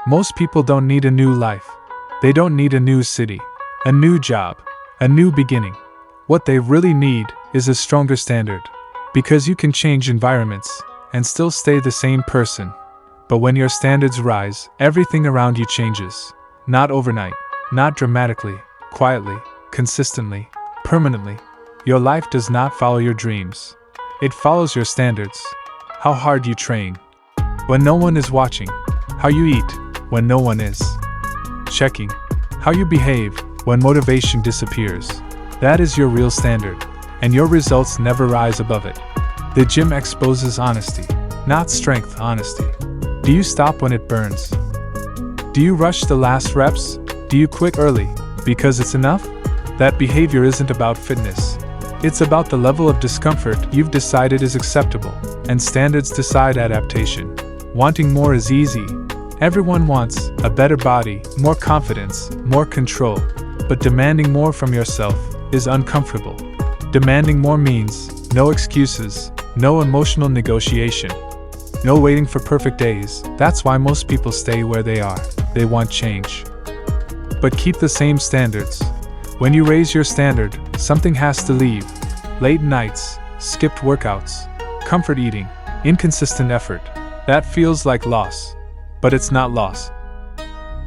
Most people don't need a new life. They don't need a new city, a new job, a new beginning. What they really need is a stronger standard. Because you can change environments and still stay the same person. But when your standards rise, everything around you changes. Not overnight, not dramatically, quietly, consistently, permanently. Your life does not follow your dreams. It follows your standards. How hard you train when no one is watching. How you eat when no one is checking. How you behave when motivation disappears. That is your real standard, and your results never rise above it. The gym exposes honesty, not strength, honesty. Do you stop when it burns? Do you rush the last reps? Do you quit early because it's enough? That behavior isn't about fitness. It's about the level of discomfort you've decided is acceptable, and standards decide adaptation. Wanting more is easy. Everyone wants a better body, more confidence, more control, but demanding more from yourself is uncomfortable. Demanding more means no excuses, no emotional negotiation, no waiting for perfect days. That's why most people stay where they are. They want change, but keep the same standards. When you raise your standard, something has to leave. Late nights, skipped workouts, comfort eating, inconsistent effort. That feels like loss, but it's not loss.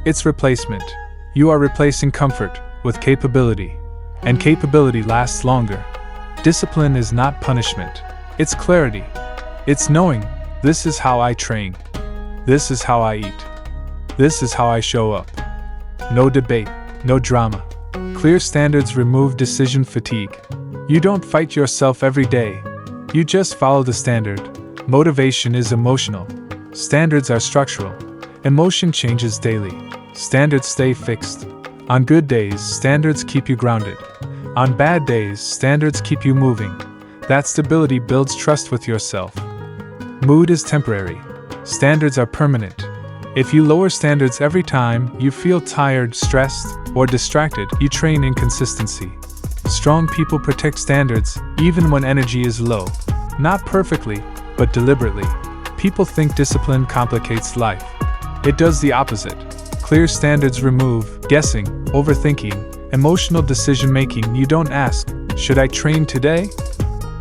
It's replacement. You are replacing comfort with capability, and capability lasts longer. Discipline is not punishment. It's clarity. It's knowing, this is how I train. This is how I eat. This is how I show up. No debate, no drama. Clear standards remove decision fatigue. You don't fight yourself every day. You just follow the standard. Motivation is emotional. Standards are structural. Emotion changes daily. Standards stay fixed. On good days, standards keep you grounded. On bad days, standards keep you moving. That stability builds trust with yourself. Mood is temporary. Standards are permanent. If you lower standards every time you feel tired, stressed, or distracted, you train inconsistency. Strong people protect standards even when energy is low. Not perfectly, but deliberately. People think discipline complicates life. It does the opposite. Clear standards remove guessing, overthinking, emotional decision-making. You don't ask, should I train today?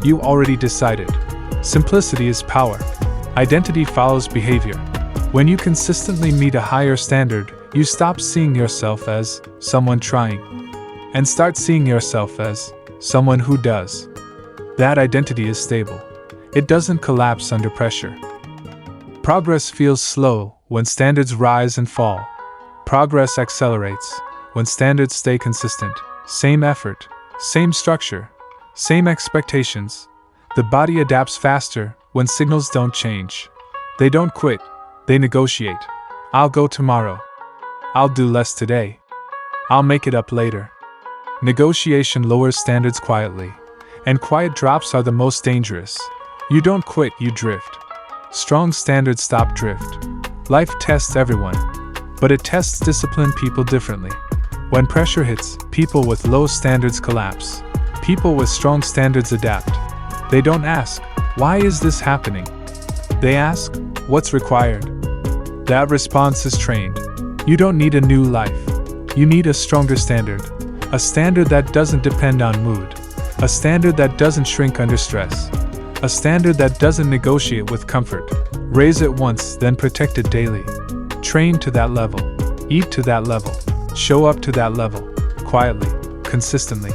You already decided. Simplicity is power. Identity follows behavior. When you consistently meet a higher standard, you stop seeing yourself as someone trying and start seeing yourself as someone who does. That identity is stable. It doesn't collapse under pressure. Progress feels slow when standards rise and fall. Progress accelerates when standards stay consistent. Same effort, same structure, same expectations. The body adapts faster when signals don't change. They don't quit. They negotiate. I'll go tomorrow. I'll do less today. I'll make it up later. Negotiation lowers standards quietly, and quiet drops are the most dangerous. You don't quit, you drift. Strong standards stop drift. Life tests everyone, but it tests disciplined people differently. When pressure hits, people with low standards collapse. People with strong standards adapt. They don't ask, why is this happening? They ask, what's required? That response is trained. You don't need a new life. You need a stronger standard. A standard that doesn't depend on mood. A standard that doesn't shrink under stress. A standard that doesn't negotiate with comfort. Raise it once, then protect it daily. Train to that level. Eat to that level. Show up to that level. Quietly, consistently,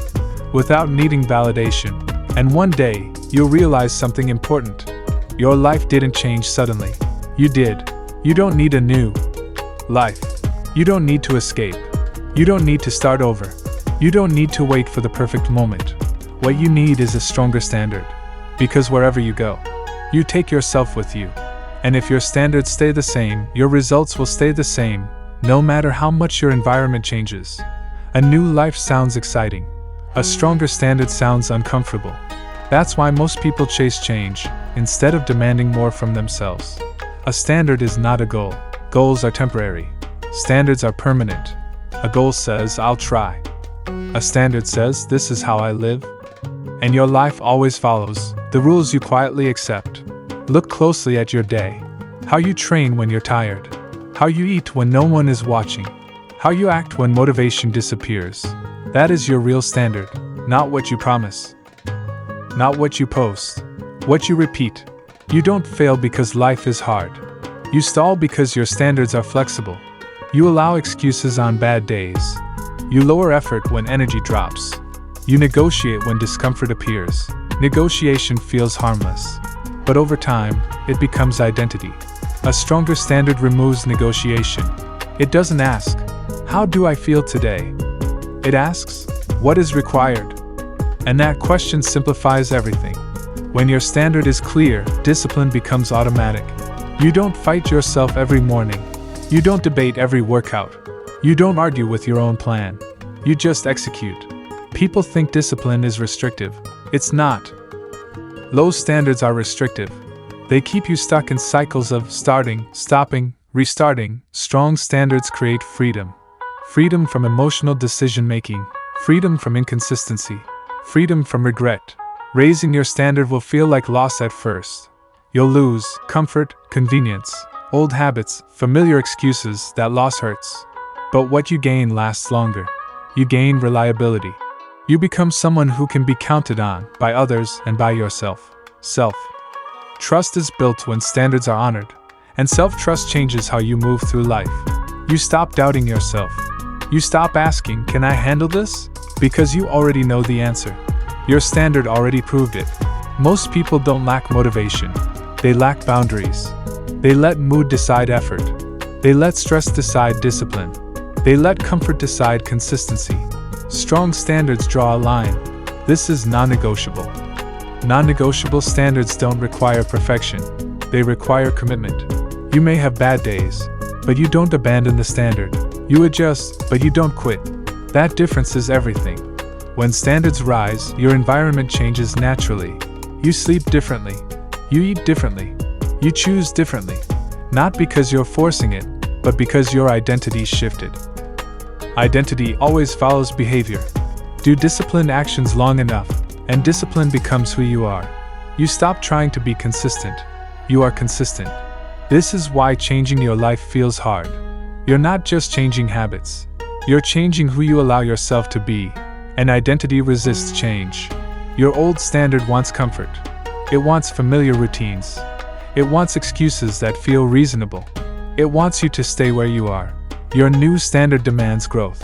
without needing validation. And one day, you'll realize something important. Your life didn't change suddenly. You did. You don't need a new life. You don't need to escape. You don't need to start over. You don't need to wait for the perfect moment. What you need is a stronger standard. Because wherever you go, you take yourself with you. And if your standards stay the same, your results will stay the same, no matter how much your environment changes. A new life sounds exciting. A stronger standard sounds uncomfortable. That's why most people chase change, instead of demanding more from themselves. A standard is not a goal. Goals are temporary. Standards are permanent. A goal says, I'll try. A standard says, this is how I live. And your life always follows the rules you quietly accept. Look closely at your day. How you train when you're tired. how you eat when no one is watching, how you act when motivation disappears. That is your real standard, not what you promise, not what you post, what you repeat. You don't fail because life is hard. You stall because your standards are flexible. You allow excuses on bad days. You lower effort when energy drops. You negotiate when discomfort appears. Negotiation feels harmless, but over time, it becomes identity. A stronger standard removes negotiation. It doesn't ask, "How do I feel today?" It asks, "What is required?" And that question simplifies everything. When your standard is clear, discipline becomes automatic. You don't fight yourself every morning. You don't debate every workout. You don't argue with your own plan. You just execute. People think discipline is restrictive. It's not. Low standards are restrictive. They keep you stuck in cycles of starting, stopping, restarting. Strong standards create freedom. Freedom from emotional decision-making. Freedom from inconsistency. Freedom from regret. Raising your standard will feel like loss at first. You'll lose comfort, convenience, old habits, familiar excuses. That loss hurts. But what you gain lasts longer. You gain reliability. You become someone who can be counted on by others and by yourself. Trust is built when standards are honored, and self-trust changes how you move through life. You stop doubting yourself. You stop asking, "Can I handle this?" Because you already know the answer. Your standard already proved it. Most people don't lack motivation. They lack boundaries. They let mood decide effort. They let stress decide discipline. They let comfort decide consistency. Strong standards draw a line. This is non-negotiable. Non-negotiable standards don't require perfection. They require commitment. You may have bad days, but you don't abandon the standard. You adjust, but you don't quit. That difference is everything. When standards rise, your environment changes naturally. You sleep differently. You eat differently. You choose differently. Not because you're forcing it, but because your identity shifted. Identity always follows behavior. Do disciplined actions long enough, and discipline becomes who you are. You stop trying to be consistent. You are consistent. This is why changing your life feels hard. You're not just changing habits. You're changing who you allow yourself to be. And identity resists change. Your old standard wants comfort. It wants familiar routines. It wants excuses that feel reasonable. It wants you to stay where you are. Your new standard demands growth.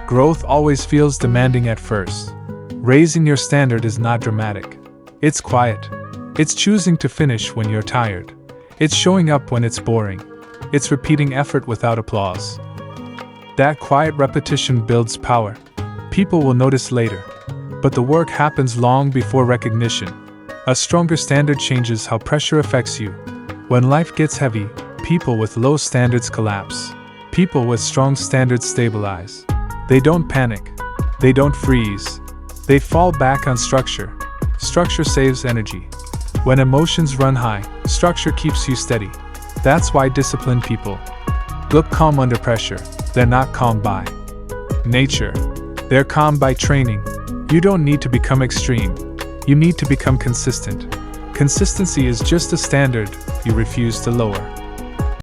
Growth always feels demanding at first. Raising your standard is not dramatic. It's quiet. It's choosing to finish when you're tired. It's showing up when it's boring. It's repeating effort without applause. That quiet repetition builds power. People will notice later, but the work happens long before recognition. A stronger standard changes how pressure affects you. When life gets heavy, people with low standards collapse. People with strong standards stabilize. They don't panic. They don't freeze. They fall back on structure. Structure saves energy. When emotions run high, structure keeps you steady. That's why disciplined people look calm under pressure. They're not calm by nature. They're calm by training. You don't need to become extreme. You need to become consistent. Consistency is just a standard you refuse to lower.